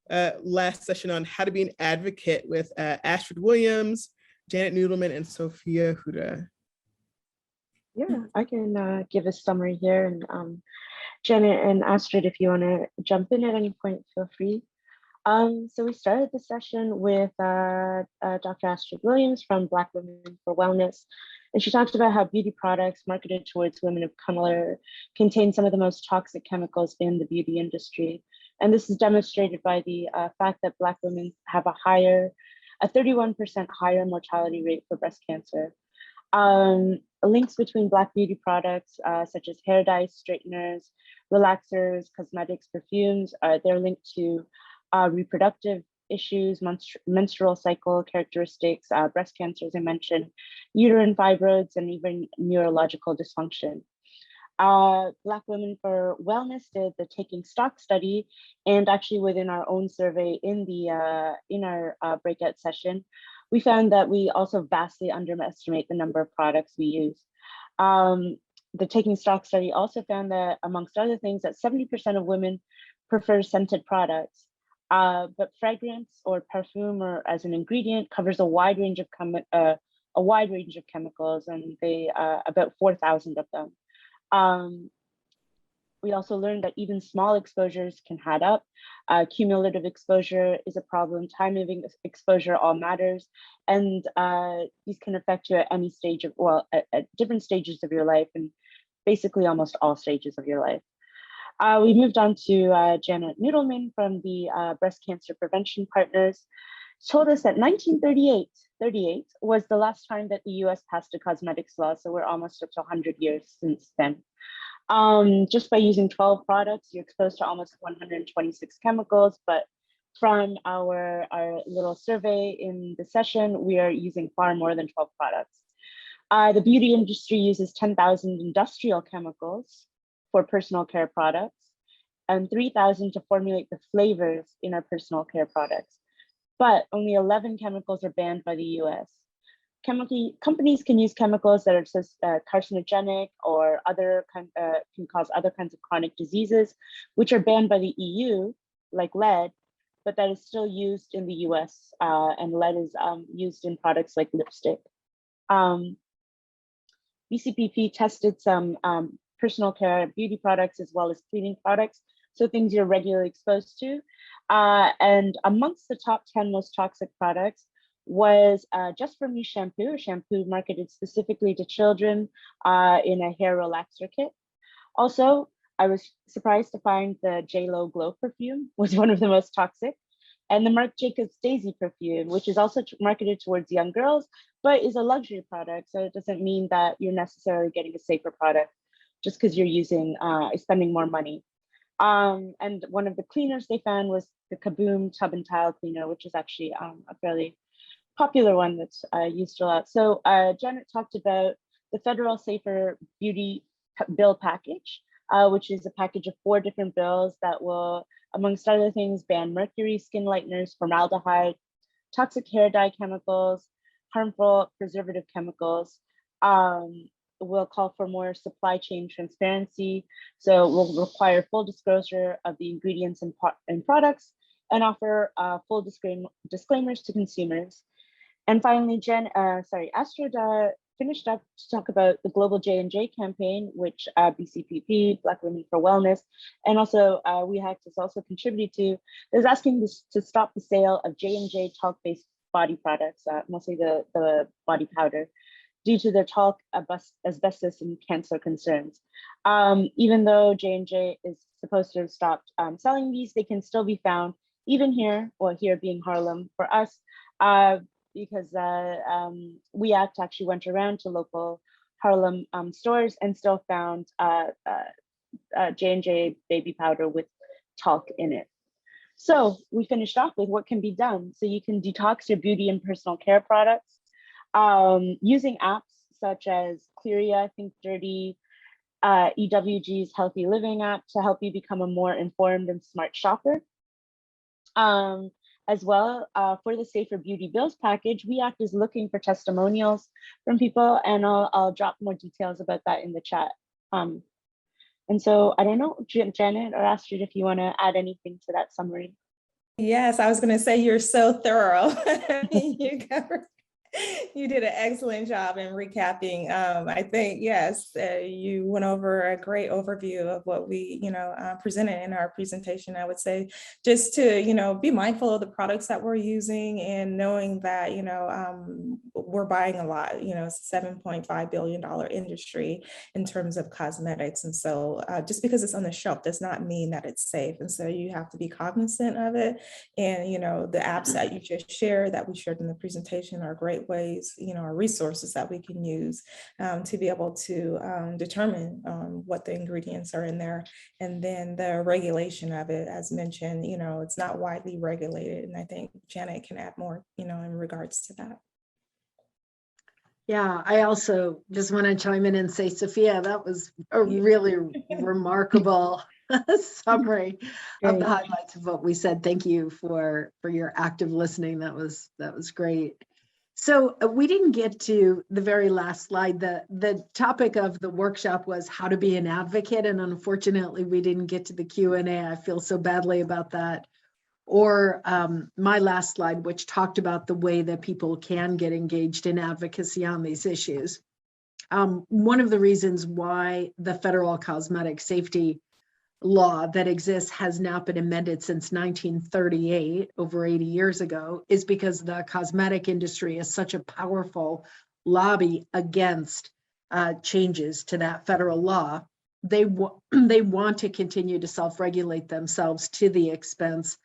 last session on how to be an advocate with Astrid Williams, Janet Noodleman, and Sophia Huda. Yeah, I can give a summary here, and Janet and Astrid, if you want to jump in at any point, feel free. So we started the session with Dr. Astrid Williams from Black Women for Wellness, and she talked about how beauty products marketed towards women of color contain some of the most toxic chemicals in the beauty industry. And this is demonstrated by the fact that Black women have a 31% higher mortality rate for breast cancer. Links between Black beauty products, such as hair dyes, straighteners, relaxers, cosmetics, perfumes, they're linked to reproductive issues, menstrual cycle characteristics, breast cancer, as I mentioned, uterine fibroids, and even neurological dysfunction. Black Women for Wellness did the Taking Stock study, and actually within our own survey in our breakout session, we found that we also vastly underestimate the number of products we use. The Taking Stock study also found that, amongst other things, that 70% of women prefer scented products, but fragrance or perfume or as an ingredient covers a wide range of chemicals, and they about 4,000 of them. We also learned that even small exposures can add up. Cumulative exposure is a problem. Time of exposure all matters. And these can affect you at any stage of, well, at different stages of your life, and basically almost all stages of your life. We moved on to Janet Noodleman from the Breast Cancer Prevention Partners. Told us that 1938 was the last time that the US passed a cosmetics law. So we're almost up to 100 years since then. Just by using 12 products, you're exposed to almost 126 chemicals, but from our little survey in the session, we are using far more than 12 products. The beauty industry uses 10,000 industrial chemicals for personal care products and 3,000 to formulate the flavors in our personal care products. But only 11 chemicals are banned by the US. Companies can use chemicals that are carcinogenic or can cause other kinds of chronic diseases, which are banned by the EU, like lead, but that is still used in the US, and lead is used in products like lipstick. BCPP tested some personal care beauty products as well as cleaning products, so things you're regularly exposed to. And amongst the top 10 most toxic products was Just For Me shampoo, a shampoo marketed specifically to children in a hair relaxer kit. Also, I was surprised to find the J.Lo Glow perfume was one of the most toxic, and the Marc Jacobs Daisy perfume, which is also marketed towards young girls, but is a luxury product. So it doesn't mean that you're necessarily getting a safer product just because you're spending more money. And one of the cleaners they found was the Kaboom Tub and Tile Cleaner, which is actually a fairly popular one that's used a lot. So Janet talked about the Federal Safer Beauty Bill package, which is a package of 4 different bills that will, amongst other things, ban mercury, skin lighteners, formaldehyde, toxic hair dye chemicals, harmful preservative chemicals. Will call for more supply chain transparency. So we'll require full disclosure of the ingredients and products, and offer full disclaimers to consumers. And finally, Astrid finished up to talk about the global J&J campaign, which BCPP, Black Women for Wellness, and also NIEHS also contributed to. Is asking to stop the sale of J&J talc-based body products, mostly the body powder, due to their talc, asbestos, and cancer concerns. Even though J&J is supposed to have stopped selling these, they can still be found even here, or here being Harlem for us, because We Act actually went around to local Harlem stores and still found J&J baby powder with talc in it. So we finished off with what can be done. So you can detox your beauty and personal care products using apps such as Clearia, Think Dirty, EWG's Healthy Living app to help you become a more informed and smart shopper. As well, for the Safer Beauty Bills package, We Act is looking for testimonials from people, and I'll drop more details about that in the chat. And so I don't know, Janet or Astrid, if you want to add anything to that summary. Yes, I was going to say you're so thorough. You did an excellent job in recapping. I think, yes, you went over a great overview of what we, presented in our presentation. I would say just to, be mindful of the products that we're using and knowing that, we're buying a lot, it's a $7.5 billion industry in terms of cosmetics. And so just because it's on the shelf does not mean that it's safe. And so you have to be cognizant of it. And, the apps that you just shared, that we shared in the presentation, are great ways, are resources that we can use to be able to determine what the ingredients are in there. And then the regulation of it, as mentioned, it's not widely regulated. And I think Janet can add more, in regards to that. Yeah, I also just want to chime in and say, Sophia, that was a really remarkable summary of the highlights of what we said. Thank you for your active listening. That was great. So we didn't get to the very last slide. The topic of the workshop was how to be an advocate, and unfortunately we didn't get to the Q&A. I feel so badly about that. Or my last slide, which talked about the way that people can get engaged in advocacy on these issues. One of the reasons why the federal cosmetic safety law that exists has now been amended since 1938, over 80 years ago, is because the cosmetic industry is such a powerful lobby against changes to that federal law. They want to continue to self-regulate themselves to the expense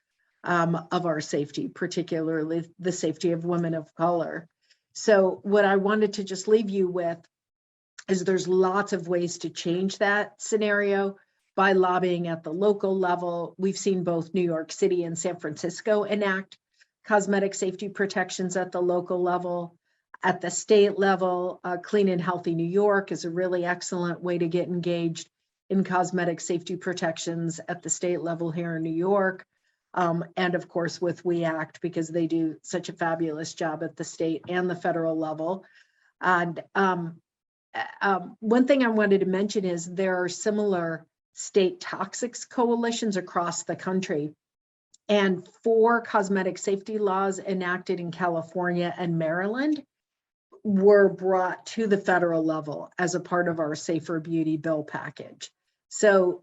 of our safety, particularly the safety of women of color. So what I wanted to just leave you with is there's lots of ways to change that scenario by lobbying at the local level. We've seen both New York City and San Francisco enact cosmetic safety protections at the local level. At the state level, Clean and Healthy New York is a really excellent way to get engaged in cosmetic safety protections at the state level here in New York. And of course with We Act, because they do such a fabulous job at the state and the federal level. And one thing I wanted to mention is there are similar state toxics coalitions across the country. And 4 cosmetic safety laws enacted in California and Maryland were brought to the federal level as a part of our Safer Beauty bill package. So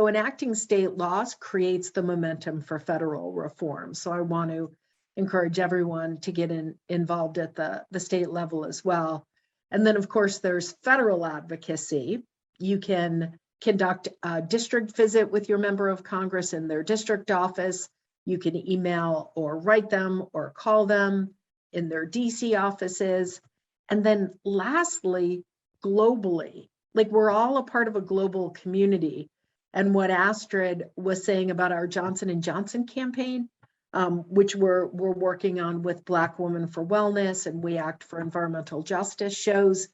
enacting state laws creates the momentum for federal reform. So I want to encourage everyone to get involved at the state level as well. And then of course there's federal advocacy. You can conduct a district visit with your member of Congress in their district office. You can email or write them or call them in their DC offices. And then lastly, globally, like we're all a part of a global community. And what Astrid was saying about our Johnson & Johnson campaign, which we're working on with Black Women for Wellness and We Act for Environmental Justice, shows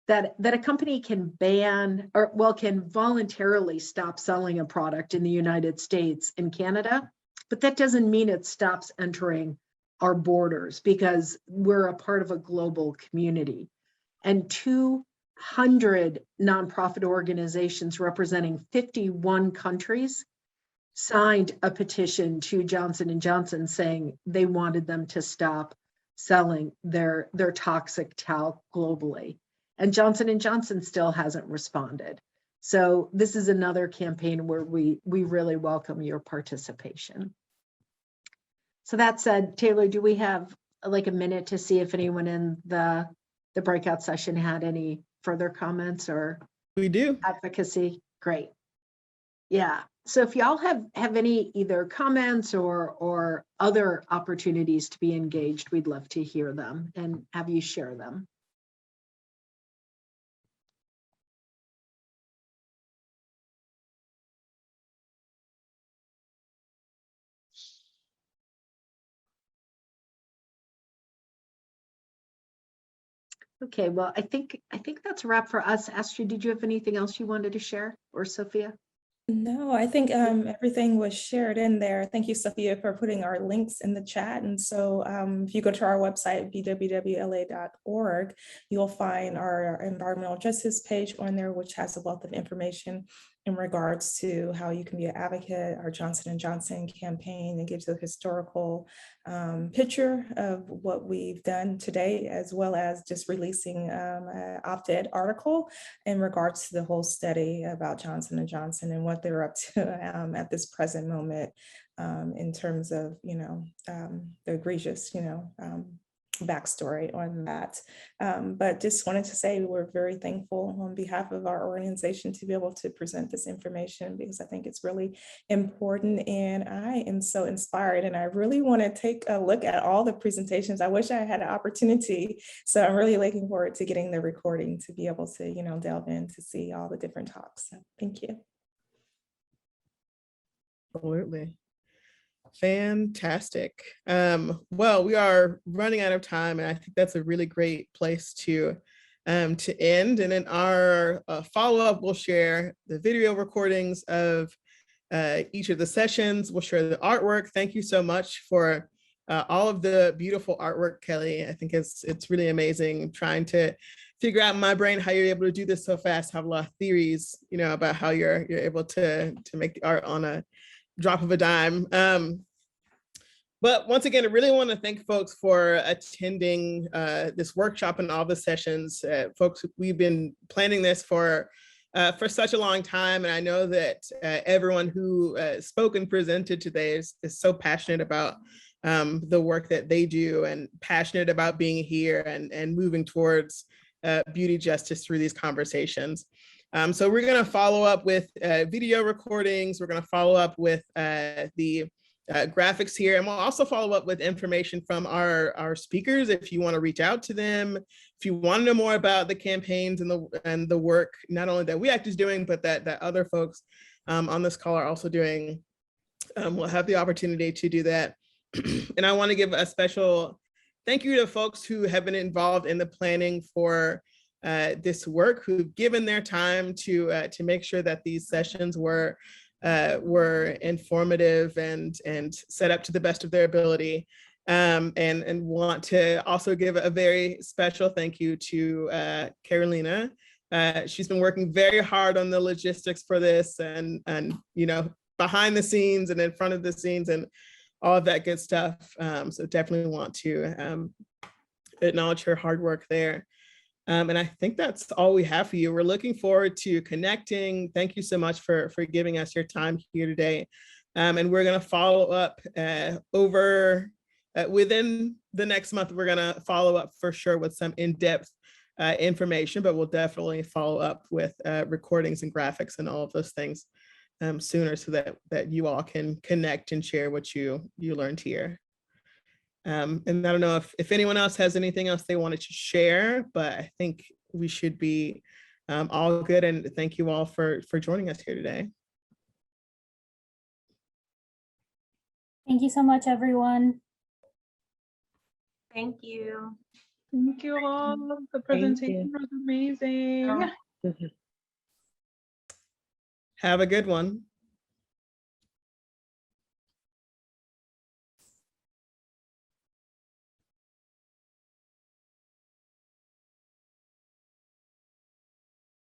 that a company can can voluntarily stop selling a product in the United States and Canada, but that doesn't mean it stops entering our borders because we're a part of a global community. And 200 nonprofit organizations representing 51 countries signed a petition to Johnson & Johnson saying they wanted them to stop selling their toxic talc globally. And Johnson & Johnson still hasn't responded. So this is another campaign where we really welcome your participation. So that said, Taylor, do we have like a minute to see if anyone in the breakout session had any further comments or we do advocacy? Great. Yeah. So if y'all have any either comments or other opportunities to be engaged, we'd love to hear them and have you share them. Okay, well, I think that's a wrap for us. Astrid, did you have anything else you wanted to share, or Sophia? No, I think everything was shared in there. Thank you, Sophia, for putting our links in the chat. And so if you go to our website, bwwla.org, you'll find our environmental justice page on there, which has a wealth of information in regards to how you can be an advocate. Our Johnson & Johnson campaign, and gives a historical picture of what we've done today, as well as just releasing an op-ed article in regards to the whole study about Johnson & Johnson and what they're up to at this present moment in terms of, the egregious, backstory on that. But just wanted to say we're very thankful on behalf of our organization to be able to present this information, because I think it's really important and I am so inspired and I really want to take a look at all the presentations. I wish I had an opportunity. So I'm really looking forward to getting the recording to be able to, delve in to see all the different talks. So thank you. Absolutely. Fantastic. Well, we are running out of time, and I think that's a really great place to end. And in our follow-up, we'll share the video recordings of each of the sessions. We'll share the artwork. Thank you so much for all of the beautiful artwork, Kelly. I think it's really amazing trying to figure out in my brain how you're able to do this so fast. Have a lot of theories, you know, about how you're able to make the art on a drop of a dime. But once again, I really want to thank folks for attending this workshop and all the sessions. Folks, we've been planning this for such a long time, and I know that everyone who spoke and presented today is so passionate about the work that they do, and passionate about being here and moving towards beauty justice through these conversations. So we're going to follow up with video recordings. We're going to follow up with the graphics here, and we'll also follow up with information from our speakers. If you want to reach out to them, if you want to know more about the campaigns and the work, not only that WEACT is doing, but that other folks on this call are also doing, we'll have the opportunity to do that. And I want to give a special thank you to folks who have been involved in the planning for this work, who've given their time to make sure that these sessions were informative and set up to the best of their ability. And want to also give a very special thank you to Carolina. She's been working very hard on the logistics for this, and you know, behind the scenes and in front of the scenes and all of that good stuff. So definitely want to acknowledge her hard work there. And I think that's all we have for you. We're looking forward to connecting. Thank you so much for giving us your time here today. And we're going to follow up within the next month. We're going to follow up for sure with some in-depth information, but we'll definitely follow up with recordings and graphics and all of those things sooner, so that you all can connect and share what you learned here. And I don't know if anyone else has anything else they wanted to share, but I think we should be all good. And thank you all for joining us here today. Thank you so much, everyone. Thank you. Thank you all. The presentation was amazing. Have a good one.